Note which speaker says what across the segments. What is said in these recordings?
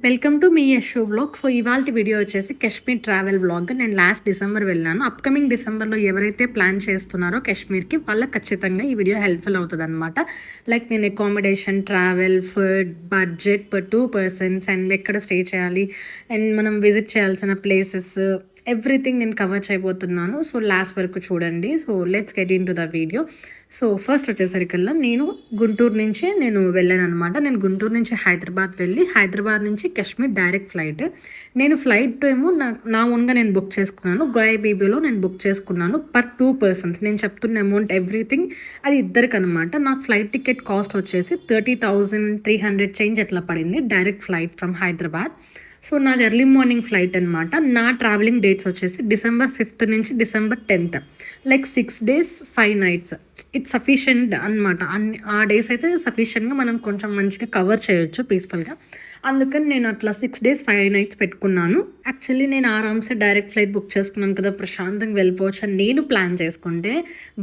Speaker 1: Welcome to me Yesso vlog. So ఇవాళ video వచ్చేసి Kashmir travel vlog. నేను లాస్ట్ డిసెంబర్ వెళ్ళాను. అప్కమింగ్ డిసెంబర్లో ఎవరైతే ప్లాన్ చేస్తున్నారో కాశ్మీర్కి వాళ్ళకి ఖచ్చితంగా ఈ వీడియో హెల్ప్ఫుల్ అవుతుంది అనమాట. లైక్ నేను accommodation, travel, food, budget per 2 persons and ఎక్కడ స్టే చేయాలి అండ్ మనం విజిట్ చేయాల్సిన ప్లేసెస్ ఎవ్రీథింగ్ నేను కవర్ చేయబోతున్నాను. సో లాస్ట్ వరకు చూడండి. So let's get into the video. So first వచ్చేసరికల్లా నేను గుంటూరు నుంచే వెళ్ళాను అనమాట. నేను గుంటూరు నుంచి హైదరాబాద్ వెళ్ళి హైదరాబాద్ నుంచి కాశ్మీర్ డైరెక్ట్ ఫ్లైట్. నేను ఫ్లైట్ ఏమో నా ఓన్గా నేను బుక్ చేసుకున్నాను. గోయాబీబీలో నేను బుక్ చేసుకున్నాను పర్ 2 పర్సన్స్. నేను చెప్తున్న అమౌంట్ ఎవ్రీథింగ్ అది ఇద్దరికి అనమాట. నాకు ఫ్లైట్ టికెట్ కాస్ట్ వచ్చేసి 30,300 చేంజ్ అట్లా పడింది direct flight from Hyderabad. So నాది ఎర్లీ మార్నింగ్ ఫ్లైట్ అనమాట. నా ట్రావెలింగ్ డేట్స్ వచ్చేసి December 5th నుంచి December 10th, like 6 days 5 nights. It's sufficient అనమాట. ఆ డేస్ అయితే సఫిషియెంట్గా మనం కొంచెం మంచిగా కవర్ చేయొచ్చు పీస్ఫుల్గా. అందుకని నేను అట్లా 6 days 5 nights పెట్టుకున్నాను. యాక్చువల్లీ నేను ఆరామ్సే డైరెక్ట్ ఫ్లైట్ బుక్ చేసుకున్నాను కదా, ప్రశాంతంగా వెళ్ళిపోవచ్చు అని నేను ప్లాన్ చేసుకుంటే,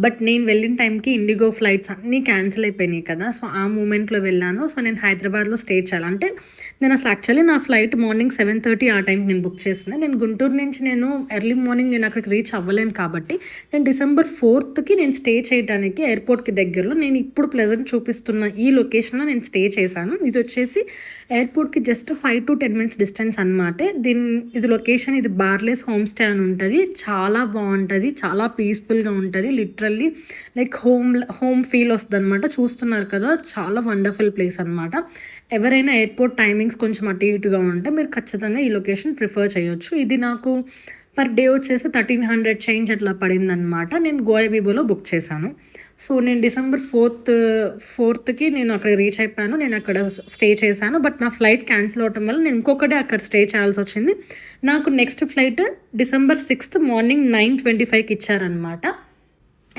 Speaker 1: బట్ నేను వెళ్ళిన టైంకి ఇండిగో ఫ్లైట్స్ అన్నీ క్యాన్సిల్ అయిపోయినాయి కదా. సో ఆ మూమెంట్లో వెళ్ళాను. సో నేను హైదరాబాద్లో స్టే చేయాలి అంటే నేను అసలు యాక్చువల్లీ నా ఫ్లైట్ మార్నింగ్ 7:30 ఆ టైంకి నేను బుక్ చేసింది. నేను గుంటూరు నుంచి ఎర్లీ మార్నింగ్ నేను అక్కడికి రీచ్ అవ్వలేను కాబట్టి నేను December 4th నేను స్టే చేయడానికి ఎయిర్పోర్ట్కి దగ్గరలో నేను ఇప్పుడు ప్లెజెంట్ చూపిస్తున్న ఈ లొకేషన్లో నేను స్టే చేశాను. ఇది వచ్చేసి ఎయిర్పోర్ట్కి జస్ట్ 5 to 10 minutes డిస్టెన్స్ అనమాట. ఇది లొకేషన్, ఇది బార్లెస్ హోమ్ స్టే అని ఉంటుంది. చాలా బాగుంటుంది, చాలా పీస్ఫుల్గా ఉంటుంది. లిటరల్లీ లైక్ హోమ్ ఫీల్ వస్తుంది అనమాట. చూస్తున్నారు కదా, చాలా వండర్ఫుల్ ప్లేస్ అనమాట. ఎవరైనా ఎయిర్పోర్ట్ టైమింగ్స్ కొంచెం అటు ఇటుగా ఉంటే మీరు ఖచ్చితంగా ఈ లొకేషన్ ప్రిఫర్ చేయొచ్చు. ఇది నాకు పర్ డే వచ్చేసి 1300 చేంజ్ అట్లా పడిందనమాట. నేను గోయాబీబోలో బుక్ చేశాను. సో నేను December 4th నేను అక్కడ రీచ్ అయిపోయాను. నేను అక్కడ స్టే చేశాను. బట్ నా ఫ్లైట్ క్యాన్సిల్ అవటం వల్ల నేను ఇంకొకటి అక్కడ స్టే చేయాల్సి వచ్చింది. నాకు next flight December 6th morning 9:25కి ఇచ్చారనమాట.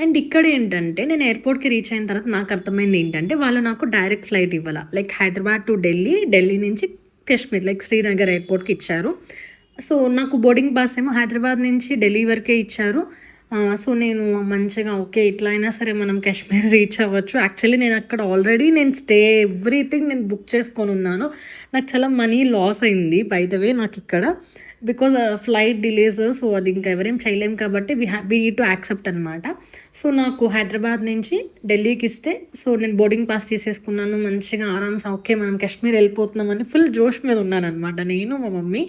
Speaker 1: అండ్ ఇక్కడ ఏంటంటే నేను ఎయిర్పోర్ట్కి రీచ్ అయిన తర్వాత నాకు అర్థమైంది ఏంటంటే వాళ్ళు నాకు డైరెక్ట్ ఫ్లైట్ ఇవ్వాల, లైక్ హైదరాబాద్ టు ఢిల్లీ నుంచి కాశ్మీర్ లైక్ శ్రీనగర్ ఎయిర్పోర్ట్కి ఇచ్చారు. సో నాకు బోర్డింగ్ పాస్ ఏమో హైదరాబాద్ నుంచి ఢిల్లీ వరకే ఇచ్చారు. సో నేను మంచిగా ఓకే ఇట్లా అయినా సరే మనం కాశ్మీర్ రీచ్ అవ్వచ్చు. యాక్చువల్లీ నేను అక్కడ ఆల్రెడీ స్టే ఎవ్రీథింగ్ నేను బుక్ చేసుకొని ఉన్నాను. నాకు చాలా మనీ లాస్ అయింది బై ద వే నాకు ఇక్కడ, బికాజ్ ఫ్లైట్ డిలేస్. సో అది ఇంకా ఎవరేం చేయలేము కాబట్టి వీ నీడ్ టు యాక్సెప్ట్ అనమాట. సో నాకు హైదరాబాద్ నుంచి ఢిల్లీకి ఇస్తే సో నేను బోర్డింగ్ పాస్ తీసేసుకున్నాను. మంచిగా ఆరామ్స్ ఓకే మనం కాశ్మీర్ వెళ్ళిపోతున్నామని ఫుల్ జోష్ మీద ఉన్నాను అనమాట నేను, మా mummy.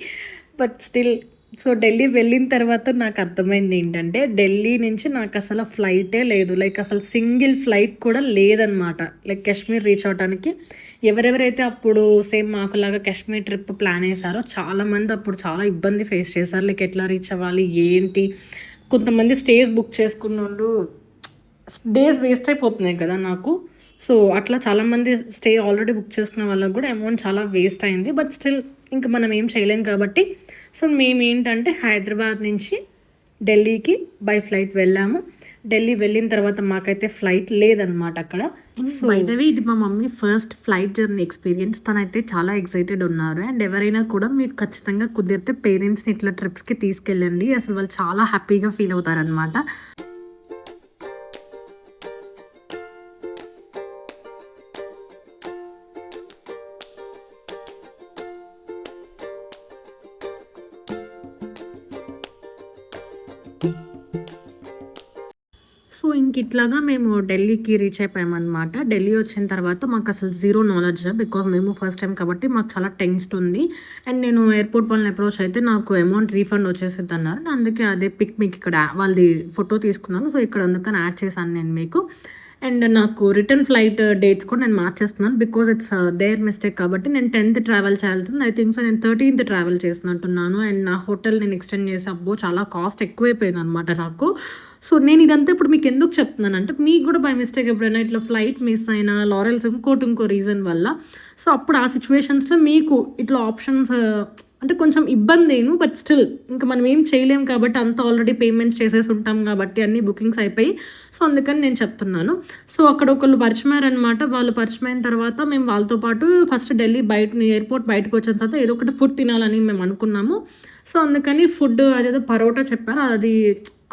Speaker 1: But still so Delhi వెళ్ళిన తర్వాత నాకు అర్థమైంది ఏంటంటే ఢిల్లీ నుంచి నాకు అసలు ఫ్లైటే లేదు, లైక్ అసలు సింగిల్ ఫ్లైట్ కూడా లేదనమాట లైక్ కాశ్మీర్ రీచ్ అవడానికి. ఎవరెవరైతే అప్పుడు సేమ్ మాకులాగా కాశ్మీర్ ట్రిప్ ప్లాన్ చేశారో చాలామంది అప్పుడు చాలా ఇబ్బంది ఫేస్ చేశారు. లైక్ ఎట్లా రీచ్ అవ్వాలి ఏంటి, కొంతమంది స్టేస్ బుక్ చేసుకున్నోళ్ళు డేస్ వేస్ట్ అయిపోతున్నాయి కదా నాకు. సో అట్లా చాలామంది స్టే ఆల్రెడీ బుక్ చేసుకున్న వాళ్ళకి కూడా అమౌంట్ చాలా వేస్ట్ అయింది. బట్ స్టిల్ ఇంకా మనం ఏం చేయలేం కాబట్టి సో మేము ఏంటంటే హైదరాబాద్ నుంచి ఢిల్లీకి బై ఫ్లైట్ వెళ్ళాము. ఢిల్లీ వెళ్ళిన తర్వాత మాకైతే ఫ్లైట్ లేదనమాట అక్కడ. సో బై ద వే ఇది మా mummy first flight journey experience. తనైతే చాలా ఎక్సైటెడ్ ఉన్నారు. అండ్ ఎవరైనా కూడా మీరు ఖచ్చితంగా కుదిరితే పేరెంట్స్ని ఇట్లా ట్రిప్స్కి తీసుకెళ్ళండి, అసలు వాళ్ళు చాలా హ్యాపీగా ఫీల్ అవుతారనమాట. సో ఇంక ఇట్లాగా మేము ఢిల్లీకి రీచ్ అయిపోయామన్నమాట. ఢిల్లీ వచ్చిన తర్వాత మాకు అసలు జీరో నాలెడ్జ్, బికాజ్ మేము ఫస్ట్ టైం కాబట్టి మాకు చాలా టెన్స్డ్ ఉంది. అండ్ నేను ఎయిర్పోర్ట్ వాళ్ళని అప్రోచ్ అయితే నాకు అమౌంట్ రీఫండ్ వచ్చేసిద్ది అన్నారు. అందుకే అదే పిక్ మీకు ఇక్కడ వాళ్ళది ఫోటో తీసుకున్నాను. సో ఇక్కడ అందుకని యాడ్ చేశాను నేను మీకు. అండ్ నాకు రిటర్న్ ఫ్లైట్ డేట్స్ కూడా నేను మార్చేస్తున్నాను బికాజ్ ఇట్స్ దేర్ మిస్టేక్ కాబట్టి. నేను 10th ట్రావెల్ చేయాల్సింది, ఐ థింక్ సో నేను 13th ట్రావెల్ చేసినట్టున్నాను. అండ్ నా హోటల్ నేను ఎక్స్టెండ్ చేసి అబ్బో చాలా కాస్ట్ ఎక్కువైపోయింది అనమాట నాకు. సో నేను ఇదంతా ఇప్పుడు మీకు ఎందుకు చెప్తున్నాను అంటే మీకు కూడా బై మిస్టేక్ ఎప్పుడైనా ఇట్లా ఫ్లైట్ మిస్ అయినా లారెల్స్ ఇంకో రీజన్ వల్ల సో అప్పుడు ఆ సిచ్యువేషన్స్లో మీకు ఇట్లా ఆప్షన్స్ అంటే కొంచెం ఇబ్బందేను. బట్ స్టిల్ ఇంకా మనం ఏం చేయలేం కాబట్టి అంత ఆల్రెడీ పేమెంట్స్ చేసేసి ఉంటాం కాబట్టి అన్ని బుకింగ్స్ అయిపోయి. సో అందుకని నేను చెప్తున్నాను. సో అక్కడ ఒకళ్ళు పరిచయమారనమాట. వాళ్ళు పరిచయమైన తర్వాత మేము వాళ్ళతో పాటు ఫస్ట్ ఢిల్లీ ఎయిర్పోర్ట్ బయటకు వచ్చిన తర్వాత ఏదో ఒకటి ఫుడ్ తినాలని మేము అనుకున్నాము. సో అందుకని ఫుడ్ అదేదో పరోటా చెప్పారు, అది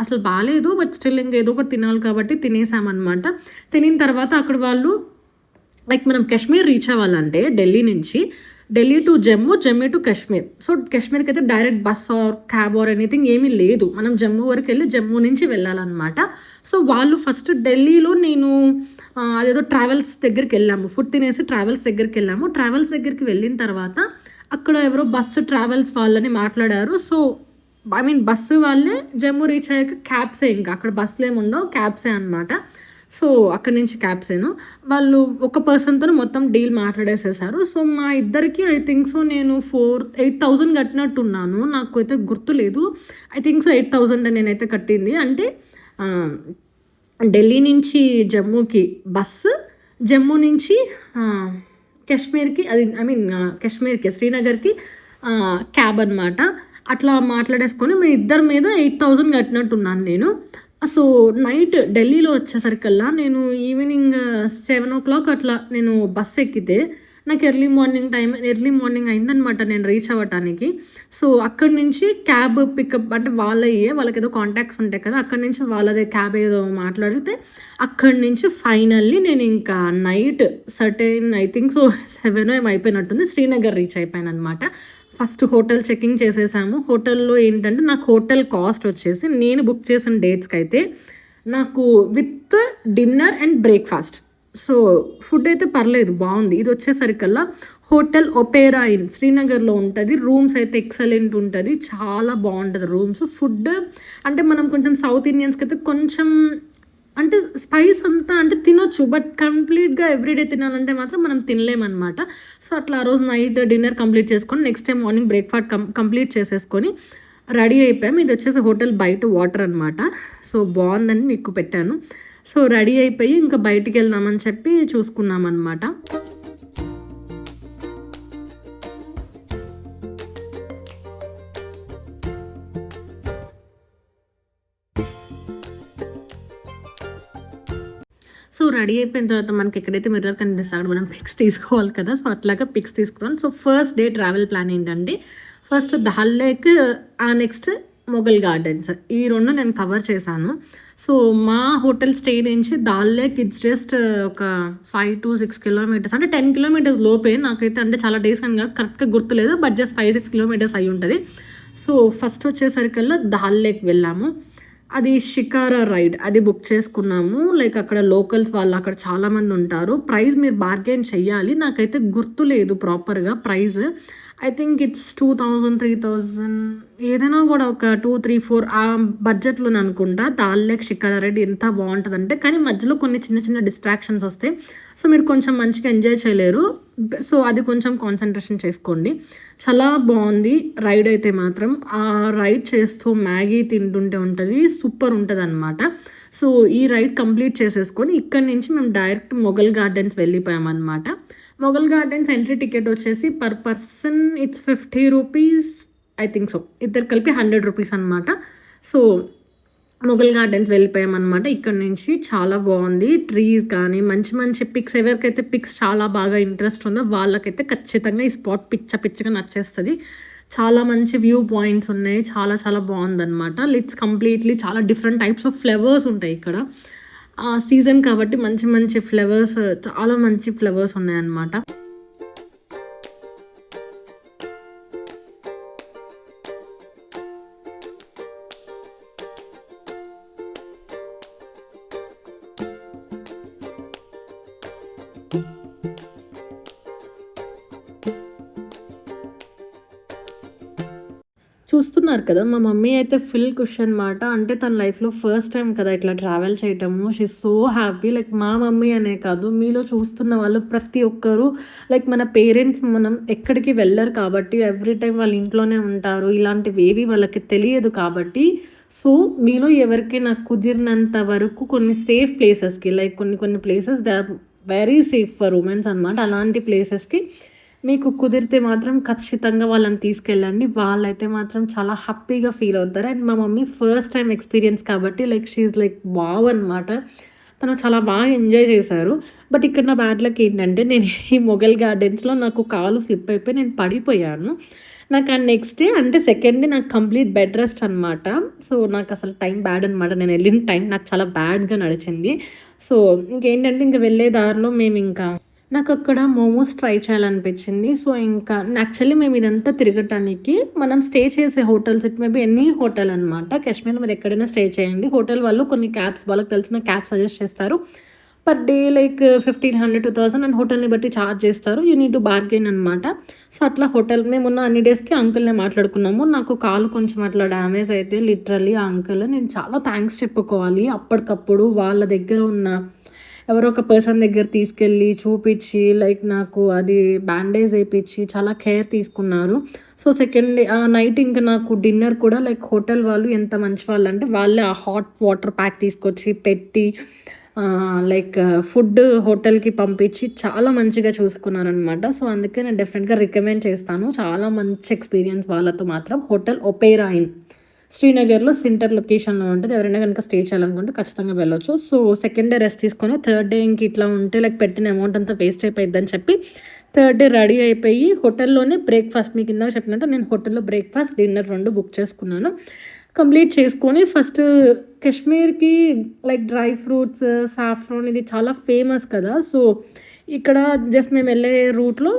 Speaker 1: అసలు బాగాలేదు. బట్ స్టిల్ ఇంకేదో ఒకటి తినాలి కాబట్టి తినేసామన్నమాట. తినిన తర్వాత అక్కడ వాళ్ళు లైక్ మనం కాశ్మీర్ రీచ్ అవ్వాలంటే ఢిల్లీ నుంచి Delhi to Jammu, Jammu to Kashmir. So కాశ్మీర్కి అయితే direct bus or cab or anything ఏమీ లేదు. మనం జమ్మూ వరకు వెళ్ళి జమ్మూ నుంచి వెళ్ళాలన్నమాట. సో వాళ్ళు ఫస్ట్ ఢిల్లీలో నేను అదేదో ట్రావెల్స్ దగ్గరికి వెళ్ళాము, ఫుడ్ తినేసి ట్రావెల్స్ దగ్గరికి వెళ్ళాము. ట్రావెల్స్ దగ్గరికి వెళ్ళిన తర్వాత అక్కడ ఎవరో బస్సు ట్రావెల్స్ వాళ్ళని మాట్లాడారు. సో ఐ మీన్ బస్సు వాళ్ళే జమ్మూ రీచ్ అయ్యాక క్యాబ్సే, ఇంకా అక్కడ బస్సులు ఏమి ఉండవు, క్యాబ్సే అనమాట. సో అక్కడి నుంచి క్యాబ్సేను వాళ్ళు ఒక పర్సన్తో మొత్తం డీల్ మాట్లాడేసేసారు. సో మా ఇద్దరికి ఐ థింక్ సో నేను 8,000 కట్టినట్టున్నాను, నాకు అయితే గుర్తులేదు. ఐ థింక్ సో 8,000 నేనైతే కట్టింది. అంటే ఢిల్లీ నుంచి జమ్మూకి బస్సు, జమ్మూ నుంచి కాశ్మీర్కి, అది ఐ మీన్ కాశ్మీర్కి శ్రీనగర్కి క్యాబ్ అనమాట. అట్లా మాట్లాడేసుకొని మీ ఇద్దరి మీద 8,000 కట్టినట్టున్నాను నేను. సో నైట్ ఢిల్లీలో వచ్చేసరికల్లా నేను ఈవినింగ్ 7 o'clock అట్లా నేను బస్ ఎక్కితే నాకు ఎర్లీ మార్నింగ్ అయిందనమాట నేను రీచ్ అవ్వటానికి. సో అక్కడి నుంచి క్యాబ్ పికప్ అంటే వాళ్ళకి ఏదో కాంటాక్ట్స్ ఉంటాయి కదా, అక్కడి నుంచి వాళ్ళదే క్యాబ్ ఏదో మాట్లాడితే అక్కడి నుంచి ఫైనల్లీ నేను ఇంకా నైట్ ఐ థింక్ సో 7 ఏమైపోయినట్టుంది శ్రీనగర్ రీచ్ అయిపోయాను అనమాట. ఫస్ట్ హోటల్ చెకింగ్ చేసేసాము. హోటల్లో ఏంటంటే నాకు హోటల్ కాస్ట్ వచ్చేసి నేను బుక్ చేసిన డేట్స్కి అయితే నాకు with dinner and breakfast. So food అయితే పర్లేదు, బాగుంది. ఇది వచ్చేసరికల్లా హోటల్ ఒపేరా ఇన్ శ్రీనగర్లో ఉంటుంది. రూమ్స్ అయితే ఎక్సలెంట్ ఉంటుంది, చాలా బాగుంటుంది రూమ్స్. ఫుడ్ అంటే మనం కొంచెం సౌత్ ఇండియన్స్కి అయితే కొంచెం అంటే స్పైస్ అంతా అంటే తినొచ్చు, బట్ కంప్లీట్గా ఎవ్రీడే తినాలంటే మాత్రం మనం తినలేమన్నమాట. సో అట్లా ఆ రోజు నైట్ డిన్నర్ కంప్లీట్ చేసుకొని next day morning breakfast complete చేసేసుకొని రెడీ అయిపోయాము. ఇది వచ్చేసి హోటల్ బయట వాటర్ అనమాట. సో బాగుందని మీకు పెట్టాను. సో రెడీ అయిపోయి ఇంకా బయటికి వెళ్దామని చెప్పి చూసుకున్నాం అనమాట. సో రెడీ అయిపోయిన తర్వాత మనకి ఎక్కడైతే మిర్రర్ కనిపిస్తే అక్కడ మనం పిక్స్ తీసుకోవాలి కదా. సో అట్లాగా పిక్స్ తీసుకున్నాను. So first day travel plan ఏంటంటే first Dal lake, next Mughal gardens, ఈ రెండు నేను కవర్ చేశాను. సో మా హోటల్ స్టే నుంచి దాల్ లేక్ ఇట్స్ జస్ట్ ఒక 5 to 6 kilometers, అంటే 10 kilometers లోపే. నాకైతే అంటే చాలా డేస్ అని కరెక్ట్గా గుర్తులేదు, బట్ జస్ట్ 5-6 kilometers అయి ఉంటుంది. సో ఫస్ట్ వచ్చేసరికల్లా దాల్ లేక్ వెళ్ళాము. అది షికారా రైడ్ అది బుక్ చేసుకున్నాము. లైక్ అక్కడ లోకల్స్ వాళ్ళు అక్కడ చాలామంది ఉంటారు. ప్రైస్ మీరు బార్గెన్ చెయ్యాలి, నాకైతే గుర్తులేదు ప్రాపర్గా ప్రైస్. ఐ థింక్ ఇట్స్ 2,000, 3,000 ఏదైనా కూడా ఒక 2-3-4 ఆ బడ్జెట్లోనే అనుకుంటా. దాల్ లేక్ షికారా రైడ్ ఎంత బాగుంటుందంటే, కానీ మధ్యలో కొన్ని చిన్న చిన్న డిస్ట్రాక్షన్స్ వస్తాయి. సో మీరు కొంచెం మంచిగా ఎంజాయ్ చేయలేరు. సో అది కొంచెం కాన్సన్ట్రేషన్ చేసుకోండి. చాలా బాగుంది రైడ్ అయితే మాత్రం. ఆ రైడ్ చేస్తూ మ్యాగీ తింటుంటే ఉంటుంది, సూపర్ ఉంటుంది అనమాట. సో ఈ రైడ్ కంప్లీట్ చేసేసుకొని ఇక్కడి నుంచి మేము డైరెక్ట్ మొఘల్ గార్డెన్స్ వెళ్ళిపోయామన్నమాట. మొఘల్ గార్డెన్స్ ఎంట్రీ టికెట్ వచ్చేసి per person it's 50 rupees I think so, ఇద్దరు కలిపి 100 rupees అనమాట. సో మొఘల్ గార్డెన్స్ వెళ్ళిపోయామన్నమాట. ఇక్కడ నుంచి చాలా బాగుంది, ట్రీస్ కానీ మంచి మంచి పిక్స్. ఎవరికైతే పిక్స్ చాలా బాగా ఇంట్రెస్ట్ ఉందో వాళ్ళకైతే ఖచ్చితంగా ఈ స్పాట్ పిచ్చగా నచ్చేస్తుంది. చాలా మంచి వ్యూ పాయింట్స్ ఉన్నాయి, చాలా చాలా బాగుందన్నమాట. ఇట్స్ కంప్లీట్లీ చాలా డిఫరెంట్ టైప్స్ ఆఫ్ ఫ్లవర్స్ ఉంటాయి ఇక్కడ. సీజన్ కాబట్టి మంచి మంచి ఫ్లవర్స్, చాలా మంచి ఫ్లవర్స్ ఉన్నాయన్నమాట. చూస్తున్నారు కదా, మా మమ్మీ అయితే ఫుల్ ఖుష్ అనమాట. అంటే తన లైఫ్లో ఫస్ట్ టైం కదా ఇట్లా ట్రావెల్ చేయటము. She so happy. లైక్ మా మమ్మీ అనే కాదు, మీలో చూస్తున్న వాళ్ళు ప్రతి ఒక్కరు లైక్ మన పేరెంట్స్ మనం ఎక్కడికి వెళ్ళరు కాబట్టి ఎవ్రీ టైం వాళ్ళ ఇంట్లోనే ఉంటారు. ఇలాంటివి ఏవి వాళ్ళకి తెలియదు కాబట్టి సో మీలో ఎవరికైనా కుదిరినంత వరకు కొన్ని సేఫ్ ప్లేసెస్కి, లైక్ కొన్ని places they are very safe for womens అనమాట. అలాంటి ప్లేసెస్కి మీకు కుదిరితే మాత్రం ఖచ్చితంగా వాళ్ళని తీసుకెళ్ళండి. వాళ్ళైతే మాత్రం చాలా హ్యాపీగా ఫీల్ అవుతారు. అండ్ మా మమ్మీ ఫస్ట్ టైం ఎక్స్పీరియన్స్ కాబట్టి లైక్ షీఈ్ లైక్ వావ్ అనమాట. తను చాలా బాగా ఎంజాయ్ చేశారు. బట్ ఇక్కడ నా బ్యాడ్ లక్ ఏంటంటే నేను ఈ మొఘల్ గార్డెన్స్లో నాకు కాలు స్లిప్ అయిపోయి నేను పడిపోయాను. నాకు ఆ నెక్స్ట్ డే అంటే సెకండ్ డే నాకు కంప్లీట్ బెడ్ రెస్ట్ అనమాట. సో నాకు అసలు టైం బ్యాడ్ అనమాట. నేను వెళ్ళిన టైం నాకు చాలా బ్యాడ్గా నడిచింది. సో ఇంకేంటంటే ఇంకా వెళ్ళే దారిలో మేము ఇంకా నాకక్కడ మోమోస్ ట్రై చేయాలనిపించింది. సో, ఇంకా యాక్చువల్లీ మేము ఇదంతా తిరగటానికి మనం స్టే చేసే hotels it maybe any hotel అనమాట. కాశ్మీర్‌లో మీరు ఎక్కడైనా స్టే చేయండి. హోటల్ వాళ్ళు కొన్ని క్యాబ్స్ వాళ్ళకి తెలిసిన క్యాబ్ సజెస్ట్ చేస్తారు. పర్ డే లైక్ 1500, 2000 అండ్ హోటల్‌ని బట్టి చార్జ్ చేస్తారు. యూ నీడ్ టు బార్గెయిన్ అనమాట. సో, అట్లా హోటల్ మేమున్న అన్ని డేస్‌కి అంకుల్‌నే మాట్లాడుకున్నాము. నాకు కాలు కొంచెం అట్లా డ్యామేజ్ అయితే లిటరల్లీ ఆ అంకుల్ నేను చాలా థాంక్స్ చెప్పుకోవాలి. అప్పటికప్పుడు వాళ్ళ దగ్గర ఉన్న ఎవరో ఒక పర్సన్ దగ్గర తీసుకెళ్ళి చూపిచ్చి లైక్ నాకు అది బ్యాండేజ్ ఏపిచ్చి చాలా కేర్ తీసుకున్నారు. సో, సెకండ్ డే నైట్ ఇంక నాకు డిన్నర్ కూడా లైక్ హోటల్ వాళ్ళు ఎంత మంచి వాళ్ళంటే వాళ్ళే ఆ హాట్ వాటర్ ప్యాక్ తీసుకొచ్చి పెట్టి లైక్ ఫుడ్ హోటల్‌కి పంపించి చాలా మంచిగా చూసుకున్నారనమాట. సో, అందుకే నేను డెఫినెట్‌గా రికమెండ్ చేస్తాను. చాలా మంచి ఎక్స్‌పీరియన్స్ వాళ్ళతో మాత్రం. హోటల్ ఒపేరా ఇన్ శ్రీనగర్‌లో సెంటర్ లొకేషన్‌లో ఉంటది. ఎవరైనా గనుక స్టే చేయాలనుకుంటే ఖచ్చితంగా వెళ్ళొచ్చు. సో, సెకండ్ డే రెస్ట్ తీసుకొని థర్డ్ డే ఇంక ఇట్లా ఉంటే లైక్ పెట్టిన అమౌంట్ అంతా వేస్ట్ అయిపోయిద్దని చెప్పి థర్డ్ డే రెడీ అయిపోయి హోటల్‌లోనే బ్రేక్‌ఫాస్ట్ మీకు ఇందాక చెప్పినట్టు నేను హోటల్‌లో బ్రేక్‌ఫాస్ట్, డిన్నర్ 2 బుక్ చేసుకున్నాను. కంప్లీట్ చేసుకొని ఫస్ట్ కాశ్మీర్‌కి లైక్ డ్రై ఫ్రూట్స్, సాఫ్రాన్ ఇది చాలా ఫేమస్ కదా! సో, ఇక్కడ జస్ట్ మేము వెళ్ళే రూట్‌లో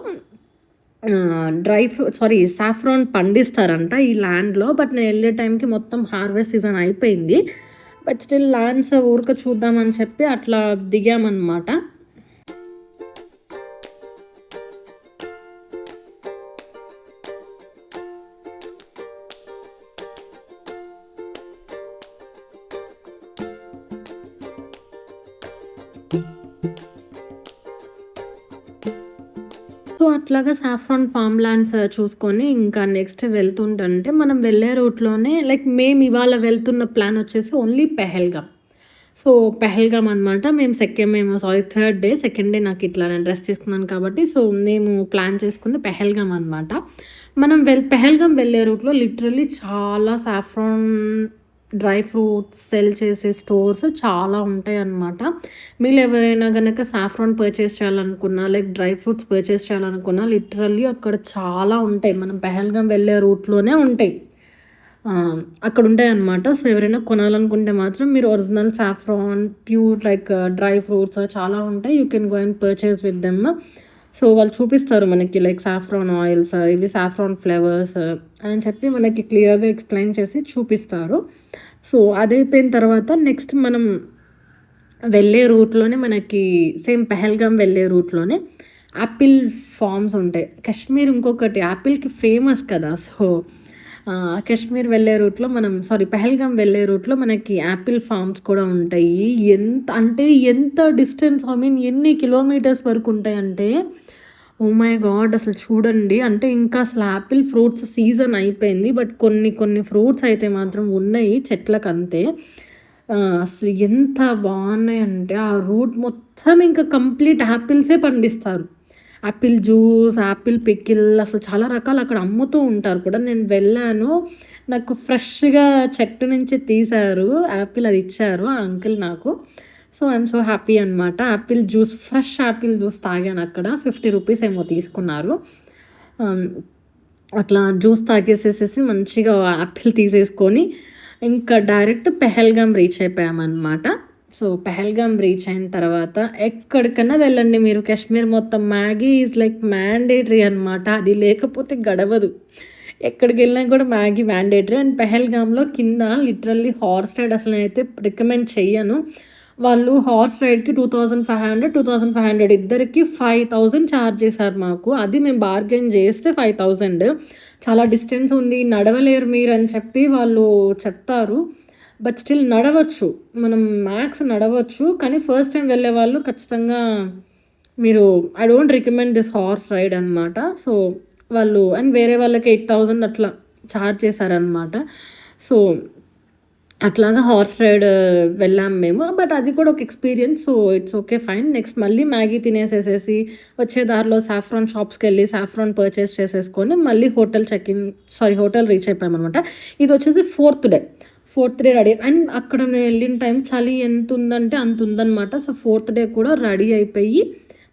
Speaker 1: సాఫ్రాన్ పండిస్తారంట ఈ ల్యాండ్‌లో. బట్ నేను ఎళ్ళే టైంకి మొత్తం హార్వెస్ట్ సీజన్ అయిపోయింది. బట్ స్టిల్ ల్యాండ్స్ ఊరికే చూద్దామని చెప్పి అట్లా దిగామనమాట. సో, అట్లాగా సాఫ్రాన్ ఫార్మ్ ల్యాండ్స్ చూసుకొని ఇంకా నెక్స్ట్ వెళ్తుంటంటే మనం వెళ్ళే రూట్‌లోనే లైక్ మేము ఇవాళ వెళ్తున్న ప్లాన్ వచ్చేసి ఓన్లీ పెహల్గాం. సో, పెహల్గాం అనమాట. థర్డ్ డే, సెకండ్ డే నాకు ఇట్లా నేను రెస్ట్ తీసుకున్నాను కాబట్టి సో, మేము ప్లాన్ చేసుకుంది పెహల్గాం అనమాట. మనం పెహల్గాం వెళ్ళే రూట్‌లో లిటరల్లీ చాలా సాఫ్రాన్ డ్రై ఫ్రూట్స్ సెల్ చేసే స్టోర్స్ చాలా ఉంటాయన్నమాట. మీరు ఎవరైనా గనక సాఫ్రాన్ పర్చేస్ చేయాలనుకున్నా, లైక్ డ్రై ఫ్రూట్స్ పర్చేస్ చేయాలనుకున్నా లిటరల్లీ అక్కడ చాలా ఉంటాయి. మనం పెహల్గాం వెళ్ళే రూట్‌లోనే ఉంటాయి. అక్కడ ఉంటాయన్నమాట. సో, ఎవరైనా కొనాలనుకుంటే మాత్రం మీరు original saffron, pure like dry fruits చాలా ఉంటాయి. You can go and purchase with them. So, వాళ్ళు చూపిస్తారు మనకి లైక్ సాఫ్రాన్ ఆయిల్స్, ఇవి సాఫ్రాన్ ఫ్లేవర్స్ అని చెప్పి మనకి క్లియర్‌గా ఎక్స్‌ప్లెయిన్ చేసి చూపిస్తారు. సో, అదయిపోయిన తర్వాత నెక్స్ట్ మనం వెళ్ళే రూట్‌లోనే మనకి సేమ్ పెహల్గాం వెళ్ళే రూట్‌లోనే యాపిల్ ఫార్మ్స్ ఉంటాయి. కాశ్మీర్ ఇంకొకటి యాపిల్‌కి ఫేమస్ కదా! సో, కాశ్మీర్ వెళ్ళే రూట్‌లో పెహల్గాం వెళ్ళే రూట్‌లో మనకి యాపిల్ ఫార్మ్స్ కూడా ఉంటాయి. ఎంత డిస్టెన్స్ ఎన్ని కిలోమీటర్స్ వరకు ఉంటాయంటే, ఓహ్ మై గాడ్! అసలు చూడండి. అంటే ఇంకా అసలు యాపిల్ ఫ్రూట్స్ సీజన్ అయిపోయింది. బట్ కొన్ని ఫ్రూట్స్ అయితే మాత్రం ఉన్నాయి చెట్లకంతే. అసలు ఎంత బావున్నాయంటే ఆ రూట్ మొత్తం ఇంకా కంప్లీట్ యాపిల్సే పండిస్తారు. యాపిల్ జ్యూస్, యాపిల్ పికిల్ అసలు చాలా రకాలు అక్కడ అమ్ముతూ ఉంటారు కూడా. నేను వెళ్ళాను. నాకు ఫ్రెష్‌గా చెట్టు నుంచి తీశారు. యాపిల్ అది ఇచ్చారు ఆ అంకుల్ నాకు. సో, ఐయామ్ సో హ్యాపీ అనమాట. ఫ్రెష్ యాపిల్ జ్యూస్ తాగానక్కడ. 50 రూపీస్ ఏమో తీసుకున్నారు. ఆహ్, అట్లా జ్యూస్ తాగేసేసేసి మంచిగా యాపిల్ తీసేసుకొని ఇంకా డైరెక్ట్ పెహల్గాం రీచ్ అయిపోయామనమాట. సో, పెహల్గాం రీచ్ అయిన తర్వాత ఎక్కడికన్నా వెళ్ళండి మీరు కాశ్మీర్ మొత్తం మ్యాగీ ఈజ్ లైక్ మ్యాండేటరీ అనమాట. అది లేకపోతే గడవదు. ఎక్కడికెళ్ళినా కూడా మ్యాగీ మ్యాండేటరీ. అండ్ పెహల్గాంలో కింద లిటరల్లీ హార్స్ రైడ్ అసలు నేనైతే రికమెండ్ చెయ్యను. వాళ్ళు హార్స్ రైడ్‌కి 2500, 2500 ఇద్దరికి 5000 చార్జ్ చేశారు మాకు. అది మేము బార్గెయిన్ చేస్తే 5000 చాలా డిస్టెన్స్ ఉంది. నడవలేరు మీరని చెప్పి వాళ్ళు చెప్తారు. బట్ స్టిల్ నడవచ్చు. మనం మ్యాక్స్ నడవచ్చు. కానీ ఫస్ట్ టైమ్ వెళ్ళేవాళ్ళు ఖచ్చితంగా మీరు I don't recommend this horse ride అనమాట. సో, వాళ్ళు అండ్ వేరే వాళ్ళకి 8000 అట్లా చార్జ్ చేశారనమాట. సో, అట్లాగా హార్స్ రైడ్ వెళ్ళాము మేము. బట్ అది కూడా ఒక experience. So, it's okay fine. Next మళ్ళీ మ్యాగీ తినేసేసేసి వచ్చే దారిలో సాఫ్రాన్ షాప్స్‌కెళ్ళి సాఫ్రాన్ పర్చేస్ చేసేసుకొని మళ్ళీ హోటల్ రీచ్ అయిపోయామనమాట. ఇదొచ్చేసి ఫోర్త్ డే రెడీ అండ్ అక్కడ నేను వెళ్ళిన టైం చలి ఎంతుందంటే అంతుందనమాట. సో, ఫోర్త్ డే కూడా రెడీ అయిపోయి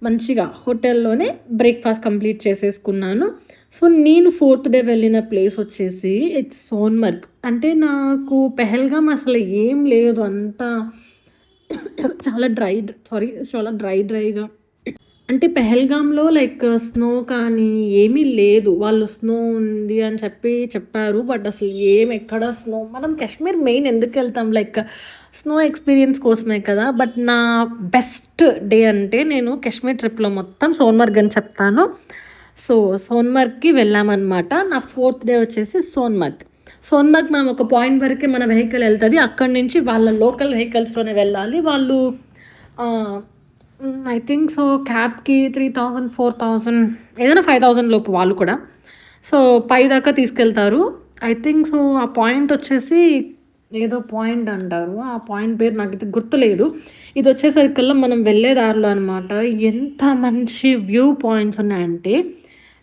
Speaker 1: మంచిగా హోటల్‌లోనే బ్రేక్‌ఫాస్ట్ కంప్లీట్ చేసేసుకున్నాను. సో, నేను ఫోర్త్ డే వెళ్ళిన ప్లేస్ వచ్చేసి ఇట్స్ సోన్మర్గ్. అంటే నాకు పెహల్గాం అసలు ఏం లేదు. అంతా చాలా డ్రైగా అంటే పెహల్గామ్‌లో లైక్ స్నో కానీ ఏమీ లేదు. వాళ్ళు స్నో ఉంది అని చెప్పారు. బట్ అసలు ఎక్కడ స్నో మనం కాశ్మీర్ మెయిన్ ఎందుకెళ్తాం లైక్ స్నో ఎక్స్‌పీరియన్స్ కోసమే కదా! బట్ నా బెస్ట్ డే అంటే నేను కాశ్మీర్ ట్రిప్‌లో మొత్తం సోన్మర్గ్ అని చెప్తాను. సో, సోన్మర్గ్‌కి వెళ్ళామనమాట. నా 4థ్ డే వచ్చేసి సోన్మర్గ్. సోన్మర్గ్ మనం ఒక పాయింట్ వరకే మన వెహికల్ ఎళ్తది. అక్కడి నుంచి వాళ్ళ లోకల్ వెహికల్స్‌లోనే వెళ్ళాలి. వాళ్ళు ఐ థింక్ సో క్యాబ్‌కి 3000, 4000 ఏదైనా 5000 లోపు వాళ్ళు కూడా. సో, పైదాకా తీసుకెళ్తారు. ఐ థింక్ సో ఆ పాయింట్ వచ్చేసి ఏదో పాయింట్ అంటారు. ఆ పాయింట్ పేరు నాకైతే గుర్తులేదు. ఇదొచ్చేసరికల్లా మనం వెళ్ళే దారిలో అనమాట. ఎంత మంచి వ్యూ పాయింట్స్ ఉన్నాయంటే,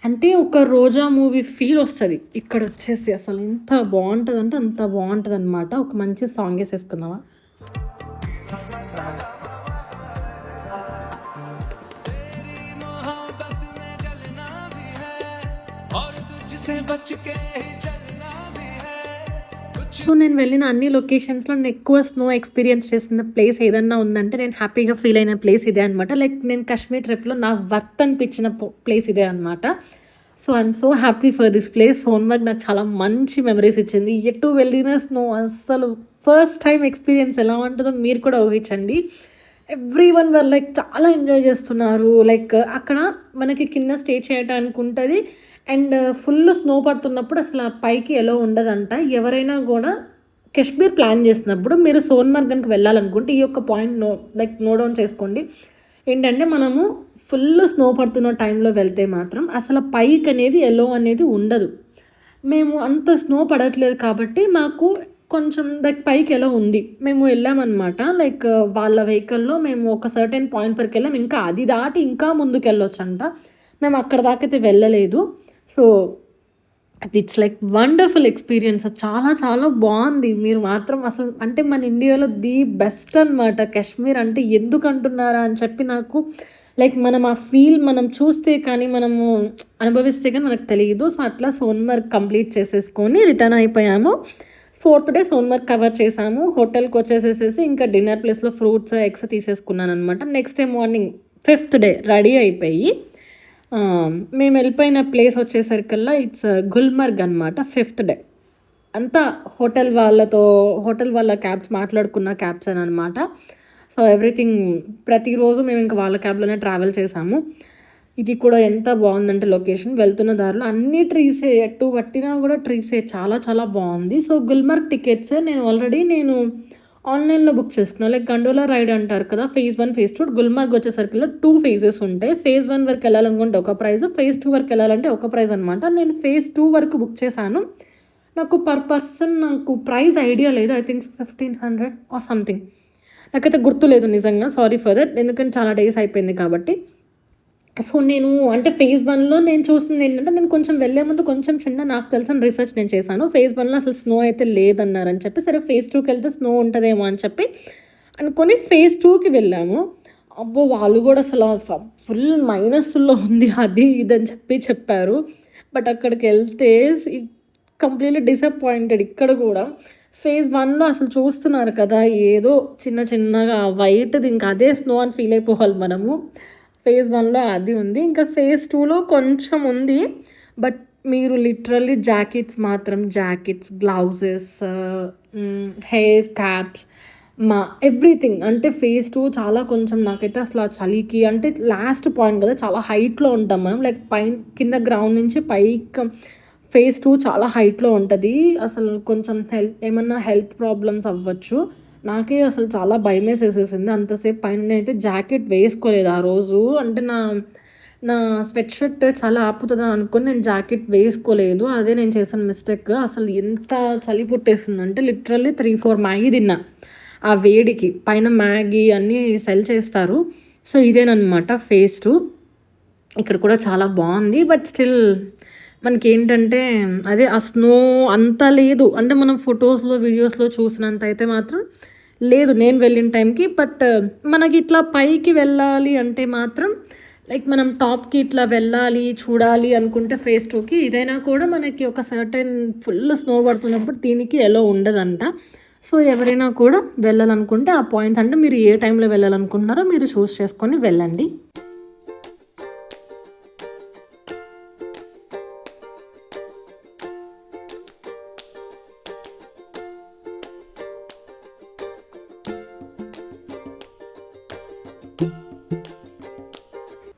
Speaker 1: అంటే ఒక 'రోజా' మూవీ ఫీల్ వస్తది. ఇక్కడొచ్చేసి అసలు ఎంత బావుంటదంటే అంత బావుంటదనమాట. ఒక మంచి సాంగ్ ఏసేసుకుందామా? సో, నేను వెళ్ళిన అన్ని లొకేషన్స్‌లో నేను ఎక్కువ స్నో ఎక్స్‌పీరియన్స్ చేసిన ప్లేస్ ఏదన్నా ఉందంటే, నేను హ్యాపీగా ఫీల్ అయిన ప్లేస్ ఇదే అనమాట. లైక్ నేను కాశ్మీర్ ట్రిప్‌లో నా వర్త్ అనిపించిన ప్లేస్ ఇదే అనమాట. So, I'm so happy for this place. Sonmarg నాకు చాలా మంచి మెమరీస్ ఇచ్చింది. ఎటు వెళ్ళిన స్నో అస్సలు ఫస్ట్ టైమ్ ఎక్స్‌పీరియన్స్ ఎలా ఉంటదో మీరు కూడా ఊహించండి. ఎవ్రీవన్ వర్ లైక్ చాలా ఎంజాయ్ చేస్తున్నారు. లైక్ అక్కడ మనకి కింద స్టే చేయటానికి ఉంటది. అండ్ ఫుల్ స్నో పడుతున్నప్పుడు అసలు ఆ పైకి ఎలో ఉండదంట. ఎవరైనా గూడా కాశ్మీర్ ప్లాన్ చేసినప్పుడు మీరు సోన్మర్గ్ గనుక వెళ్ళాలనుకుంటే ఈ యొక్క పాయింట్ నోట్ డౌన్ చేసుకోండి. ఏంటంటే మనము ఫుల్ స్నో పడుతున్న టైంలో వెళ్తే మాత్రం అసలు పైకనేది ఎలో అనేది ఉండదు. మేము అంత స్నో పడట్లేదు కాబట్టి మాకు కొంచెం లైక్ పైకి ఎలో ఉంది. మేము వెళ్ళామనమాట. లైక్ వాళ్ళ వెహికల్‌లో మేము ఒక సర్టెన్ పాయింట్ వరకెళ్ళాం. ఇంకా అది దాటి ఇంకా ముందుకెళ్ళొచ్చంట. మేము అక్కడ దాకైతే వెళ్ళలేదు. So, it's like wonderful experience. చాలా చాలా బావుంది. మీరు మాత్రం అసలు అంటే మన ఇండియాలో ది బెస్ట్ అనమాట. కాశ్మీర్ అంటే ఎందుకంటున్నారా అని చెప్పి నాకు లైక్ మనం ఆ ఫీల్ మనం చూస్తే కానీ మనము అనుభవిస్తే కానీ మనకు తెలీదు. సో, అట్లా సోన్మర్గ్ కంప్లీట్ చేసేసుకొని రిటర్న్ అయిపోయాము. 4థ్ డే సోన్మర్గ్ కవర్ చేసాము. హోటల్‌కొచ్చేసేసేసి ఇంకా డిన్నర్ ప్లేస్‌లో ఫ్రూట్స్, ఎగ్స్ తీసేసుకున్నాననమాట. నెక్స్ట్ డే మార్నింగ్ 5థ్ డే రెడీ అయిపోయి మేము వెళ్ళిపోయిన ప్లేస్ వచ్చేసరికల్లా ఇట్స్ గుల్మర్గ్ అనమాట. 5థ్ డే అంతా హోటల్ వాళ్ళ క్యాబ్స్ మాట్లాడుకున్న క్యాబ్స్ అనమాట. సో, ఎవ్రీథింగ్ ప్రతిరోజు మేము ఇంక వాళ్ళ క్యాబ్‌లోనే ట్రావెల్ చేసాము. ఇది కూడా ఎంత బావుందంటే లొకేషన్ వెళ్తున్న దారిలో అన్ని ట్రీసే. ఎటు పట్టినా కూడా ట్రీసే. చాలా చాలా బావుంది. సో, గుల్మర్గ్ టికెట్స్ నేను ఆన్‌లైన్‌లో బుక్ చేసుకున్నా. లైక్ గండోలా రైడ్ అంటారు కదా! ఫేజ్ 1, ఫేజ్ 2 గుల్మర్గ్ వచ్చేసరికల్లా 2 ఫేజెస్ ఉంటాయి. ఫేజ్ 1 వరకు వెళ్ళాలనుకుంటే ఒక ప్రైస్, ఫేజ్ 2 వరకు వెళ్ళాలంటే ఒక ప్రైస్ అనమాట. నేను ఫేజ్ 2 వరకు బుక్ చేశాను. నాకు పర్ పర్సన్ ప్రైస్ ఐడియా లేదు. I think 1500 or something. నాకైతే గుర్తులేదు నిజంగా. Sorry for that. ఎందుకంటే చాలా డేస్ అయిపోయింది కాబట్టి. సో, నేను అంటే ఫేజ్ 1లో నేను చూసింది ఏంటంటే, నేను కొంచెం వెళ్ళే ముందు కొంచెం చిన్న నాకు తెలిసిన రిసర్చ్ నేను చేశాను. ఫేజ్ 1లో అసలు స్నో అయితే లేదన్నారని చెప్పి, సరే ఫేజ్ 2కెళ్తే స్నో ఉంటదేమో అని చెప్పి అనుకోని ఫేజ్ 2కి వెళ్ళాము. అబ్బో! వాళ్ళు కూడా అసలు ఫుల్ మైనస్‌లో ఉంది అది ఇది అని చెప్పారు. బట్ అక్కడికెళ్తే కంప్లీట్‌లీ డిసప్పాయింటెడ్ ఇక్కడ కూడా. ఫేజ్ 1లో అసలు చూస్తున్నారు కదా! ఏదో చిన్న చిన్నగా వైట్‌ది ఇంకా అదే స్నో అని ఫీల్ అయిపోవాలి మనము. ఫేజ్ 1లో అది ఉంది. ఇంకా ఫేజ్ 2లో కొంచెం ఉంది. బట్ మీరు literally jackets, gloves, hair caps everything అంటే ఫేజ్ 2 చాలా కొంచెం నాకైతే అసలు ఆ చలికి అంటే లాస్ట్ పాయింట్ కదా! చాలా హైట్‌లో ఉంటాం మనం. లైక్ కింద గ్రౌండ్ నుంచి పైకి ఫేజ్ 2 చాలా హైట్‌లో ఉంటది. అసలు కొంచెం ఏమన్నా హెల్త్ ప్రాబ్లమ్స్ అవ్వచ్చు. నాకే అసలు చాలా భయమేసేసేసింది. అంతసేపు పైన నేనైతే జాకెట్ వేసుకోలేదు ఆ రోజు. అంటే నా నా స్వెట్ షర్ట్ చాలా ఆపుతదని అనుకోని నేను జాకెట్ వేసుకోలేదు. అదే నేను చేసిన మిస్టేక్. అసలు ఎంత చలి పుట్టేసిందంటే లిటరల్లీ 3, 4 మ్యాగీ తిన్నా. ఆ వేడికి. పైన మ్యాగీ అన్నీ సెల్ చేస్తారు. సో, ఇదేననమాట ఫేజ్ 2. ఇక్కడ కూడా చాలా బావుంది. బట్ స్టిల్ మనకేంటంటే అదే ఆ స్నో అంత లేదు. అంటే మనం ఫోటోస్‌లో, వీడియోస్‌లో చూసినంత అయితే మాత్రం లేదు నేను వెళ్ళిన టైంకి. బట్ మనకి ఇట్లా పైకి వెళ్ళాలి అంటే మాత్రం లైక్ మనం టాప్‌కి ఇట్లా వెళ్ళాలి, చూడాలి అనుకుంటే ఫేజ్ 2కి ఇదైనా కూడా మనకి ఒక సర్టెన్ ఫుల్ స్నో పడుతున్నప్పుడు దీనికి ఎలో ఉండదంట. సో, ఎవరైనా కూడా వెళ్ళాలనుకుంటే ఆ పాయింట్స్ అంటే మీరు ఏ టైంలో వెళ్ళాలనుకుంటున్నారో మీరు చూస్ చేసుకొని వెళ్ళండి.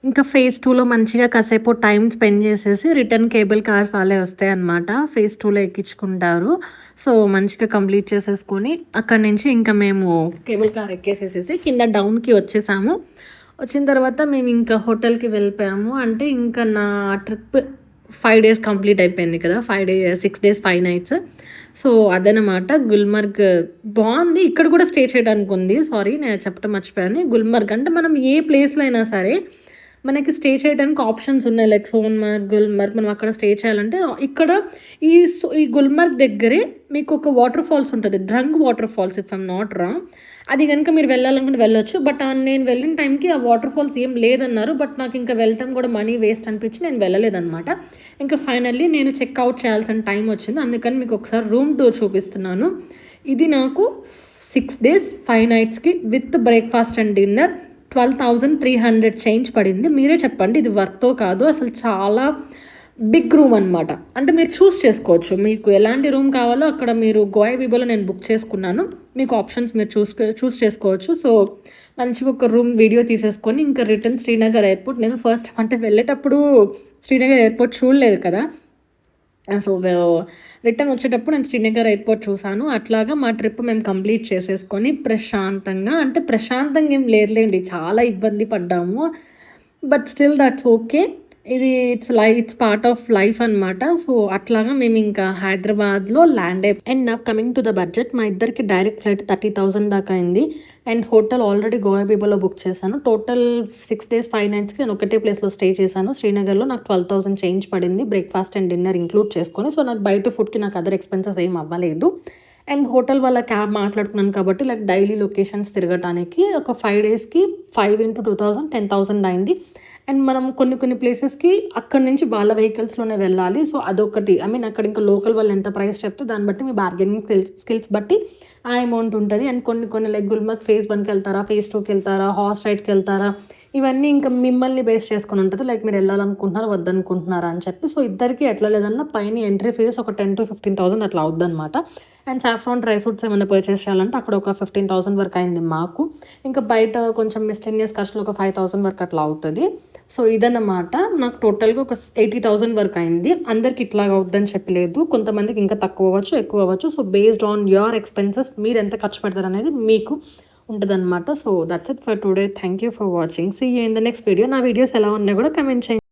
Speaker 1: ఇంకా ఫేజ్ 2లో మంచిగా కాసేపు టైం స్పెండ్ చేసేసి రిటర్న్ కేబుల్ కార్స్ వాళ్ళే వస్తాయన్నమాట. ఫేజ్ 2లో ఎక్కించుకుంటారు. సో, మంచిగా కంప్లీట్ చేసేసుకొని అక్కడి నుంచి ఇంకా మేము కేబుల్ కార్ ఎక్కేసేసేసి కింద డౌన్‌కి వచ్చేసాము. వచ్చిన తర్వాత మేము ఇంకా హోటల్‌కి వెళ్ళిపోయాము. అంటే ఇంకా నా ట్రిప్ 5 డేస్ కంప్లీట్ అయిపోయింది కదా! 6 డేస్ 5 నైట్స్. సో, అదనమాట. గుల్మర్గ్ బావుంది. ఇక్కడ కూడా స్టే చేయడానికి ఉంది. సారీ నేను చెప్పడం మర్చిపోయాను. గుల్మర్గ్ అంటే మనం ఏ ప్లేస్‌లో అయినా సరే మనకి స్టే చేయడానికి ఆప్షన్స్ ఉన్నాయి. లైక్ సోన్‌మర్గ్, గుల్మర్గ్ మనం అక్కడ స్టే చేయాలంటే ఇక్కడ ఈ గుల్మర్గ్ దగ్గరే మీకు ఒక వాటర్ ఫాల్స్ ఉంటది. Drung water falls if I'm not wrong. అది గనుక మీరు వెళ్ళాలనుకుంటే వెళ్ళొచ్చు. బట్ నేను వెళ్ళిన టైంకి ఆ వాటర్ ఫాల్స్ ఏం లేదన్నారు. బట్ నాకు ఇంకా వెళ్ళటం కూడా మనీ వేస్ట్ అనిపించి నేను వెళ్ళలేదనమాట. ఇంకా ఫైనల్లీ నేను చెక్‌ఔట్ చేయాల్సిన టైం వచ్చింది. అందుకని మీకు ఒకసారి రూమ్ టూర్ చూపిస్తున్నాను. ఇది నాకు 6 డేస్ 5 నైట్స్‌కి with breakfast and dinner 12,300 change పడింది. మీరే చెప్పండి ఇది వర్తో కాదో. అసలు చాలా బిగ్ రూమ్ అనమాట. అంటే మీరు చూస్ చేసుకోవచ్చు. మీకు ఎలాంటి రూమ్ కావాలో అక్కడ మీరు గోయా బీబోలో నేను బుక్ చేసుకున్నాను. మీకు ఆప్షన్స్ మీరు చూస్ చేసుకోవచ్చు. సో, మంచిగా ఒక రూమ్ వీడియో తీసేసుకొని ఇంకా రిటర్న్ శ్రీనగర్ ఎయిర్‌పోర్ట్. నేను ఫస్ట్ అంటే వెళ్ళేటప్పుడు శ్రీనగర్ ఎయిర్‌పోర్ట్ చూడలేదు కదా! సో, రిటర్న్ వచ్చేటప్పుడు నేను శ్రీనగర్ ఎయిర్‌పోర్ట్ చూసాను. అట్లాగా మా ట్రిప్ మేము కంప్లీట్ చేసేసుకొని ప్రశాంతంగా అంటే ప్రశాంతంగా ఏం లేదులెండి. చాలా ఇబ్బంది పడ్డాము. But still that's okay. ఇది ఇట్స్ పార్ట్ ఆఫ్ లైఫ్ అనమాట. సో, అట్లాగా మేమింకా హైదరాబాద్‌లో land and now coming to the budget మా ఇద్దరికి డైరెక్ట్ ఫ్లైట్ 30,000 దాకా అయింది. అండ్ హోటల్ ఆల్రెడీ గోయా బీబోలో బుక్ చేశాను. టోటల్ 6 డేస్ 5 నైట్స్‌కి నేను ఒకటే ప్లేస్‌లో స్టే చేశాను. శ్రీనగర్‌లో నాకు 12,000 చేంజ్ పడింది. బ్రేక్‌ఫాస్ట్ అండ్ డిన్నర్ ఇంక్లూడ్ చేసుకొని. సో, నాకు బయట ఫుడ్‌కి నాకు అదర్ ఎక్స్‌పెన్సెస్ ఏం అవ్వలేదు. అండ్ హోటల్ వాళ్ళ క్యాబ్ మాట్లాడుకున్నాను కాబట్టి లైక్ డైలీ లొకేషన్స్ తిరగటానికి ఒక 5 డేస్‌కి 5 ఇంటూ 2,000 10,000 అయింది. అండ్ మనం కొన్ని ప్లేసెస్‌కి అక్కడి నుంచి వాళ్ళ వెహికల్స్‌లోనే వెళ్ళాలి. సో, అదొకటి. ఐ మీన్ అక్కడ ఇంకా లోకల్ వాళ్ళు ఎంత ప్రైస్ చెప్తే దాన్ని బట్టి మీ బార్గెనింగ్ స్కిల్స్ బట్టి ఆ అమౌంట్ ఉంటది. అండ్ కొన్ని లైక్ గుల్మర్గ్ ఫేజ్ 1కి వెళ్తారా? ఫేజ్ 2కి వెళ్తారా? హార్స్ రైడ్‌కి వెళ్తారా? ఇవన్నీ ఇంకా మిమ్మల్ని బేస్ చేసుకొని ఉంటది. లైక్ మీరు వెళ్ళాలనుకుంటున్నారా? వద్దనుకుంటున్నారా? అని చెప్పి. సో, ఇద్దరికి ఎట్లా లేదన్నా పైన ఎంట్రీ ఫీజ్ ఒక 10,000-15,000 అట్లా అవుద్దనమాట. అండ్ సాఫ్రాన్ డ్రై ఫ్రూట్స్ ఏమైనా పర్చేస్ చేయాలంటే అక్కడ ఒక 15,000 వరకు అయింది మాకు. ఇంకా బయట కొంచెం మిస్‌చెల్లేనియస్ ఖర్చులు ఒక 5,000 వరకు అట్లా అవుతది. సో, ఇదన్నమాట. నాకు టోటల్‌గా ఒక 80,000 వరకు అయింది. అందరికి ఇట్లాగ అవుద్దని చెప్పలేదు. కొంతమందికి ఇంకా తక్కువ అవ్వచ్చు, ఎక్కువ అవ్వచ్చు. So, based on your expenses మీరు ఎంత ఖర్చు పెడతారనేది మీకు ఉంటదనమాట. So, that's it for today. Thank you for watching. See you in the next video. నా వీడియోస్ ఎలా ఉన్నాయో కూడా కామెంట్ చేయండి.